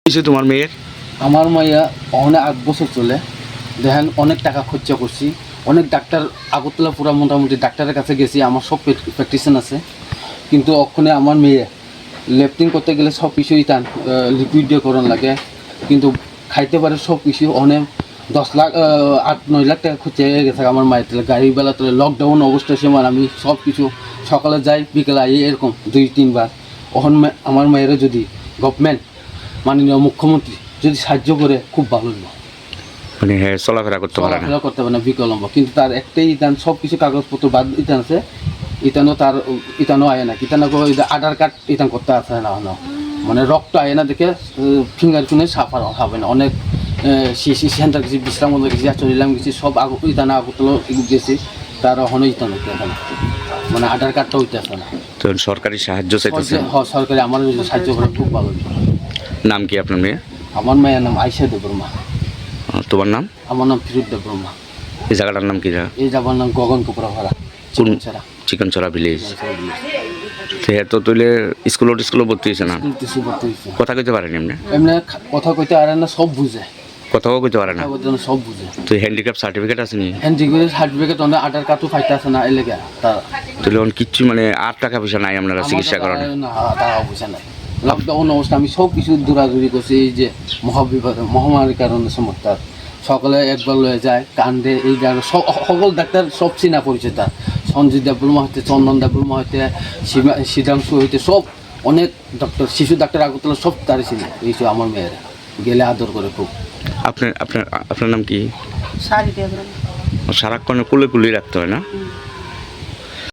কিছু তোমার মেয়ের? আমার মাইয়া অনেক 8 বছর চলে দেখেন, অনেক টাকা খরচা করছি, অনেক ডাক্তার আগরতলা পুরা মোটামুটি ডাক্তারের কাছে গেছি, আমার সব প্র্যাকটিশন আছে, কিন্তু ওখানে আমার মেয়ে লেফটিং করতে গেলে সব কিছুই তার লিকুইড দিয়ে করান লাগে, কিন্তু খাইতে পারে সব কিছু অনেক 10 লাখ 8-9 লাখ টাকা খরচা হয়ে গেছে আমার মায়ের তেলে। গাড়ি বেলা তোলে লকডাউন অবস্থায় সময় আমি সব কিছু সকালে যাই বিকেলে আই, এরকম 2-3 বার। ওখান আমার মায়েরও যদি গভর্নমেন্ট মাননীয় মুখ্যমন্ত্রী যদি সাহায্য করে খুব ভালো হলো। মানে হ্যাঁ, চলাফেরা করতে পারে না, চলাফেরা করতে পারে না বিকলম্ব, কিন্তু তার একটাই ইতান সব কিছু কাগজপত্র বাদ ইতান আছে, ইতানো তার ইতানো আয় না, ইতানো আধার কার্ড ইতান করতে আসে না, মানে রক্ত আয় না দেখে ফিঙ্গার কিনে সাফার হবে না। অনেক সিসি সেন্টার গেছি, বিশ্রাম গেছি, চলিলাম গেছি, সব ইতানা আগরতলা গেছি, তার হনো ইতান হইতে আসে না, মানে আধার কার্ডটা হইতে আসে না। তো সরকারি সাহায্য চাইতেছে? সরকারি আমার যদি সাহায্য করে খুব ভালো হতো। নাম কি আপনার মেয়ে? আমার মায়ের নাম আয়শা দেববর্মা। তোমার নাম? আমার নাম ফিরোজ দেববর্মা। এই জায়গাটার নাম কি? এই যাবার নাম গগন কোপরাপাড়া, কোন? ছাড়া চিকনচড়া ভিলেজ। তো তুলে স্কুলে ভর্তি হয়েছে না? কথা কইতে পারেন এমনি? এমনি কথা কইতে পারে না, সব বুঝে, কথাও কইতে পারে না, সব বুঝে। তো হ্যান্ডিক্যাপ সার্টিফিকেট আছে নি? হ্যান্ডিক্যাপ সার্টিফিকেট অনেক আধার কার্ডও ফাইতে আছে না, এলাকা তার তাহলে কিচ্ছু মানে আর টাকা পয়সা নাই আপনারা চিকিৎসা করেন? না, টাকা পয়সা নাই। লকডাউন অবস্থা আমি সব কিছু দৌড়াদৌড়ি করছি, এই যে মহামারীর কারণে সমস্যা, সকালে একবার লয়ে যায় কান্দে, এই গান সকল ডাক্তার সব চিনা পরিচয় তার, সঞ্জিত দেববর্মা হইতে, চন্দন দেববর্মা হইতে, সিদ্ধাংশু হইতে, সব অনেক ডক্টর, শিশু ডাক্তার আগরতলা সব তারই চিনে। এই যে আমার মেয়েরা গেলে আদর করে খুব। আপনার নাম কি? শাড়ি দিয়ে সারাক্ষণ কুলে রাখতে হয় না?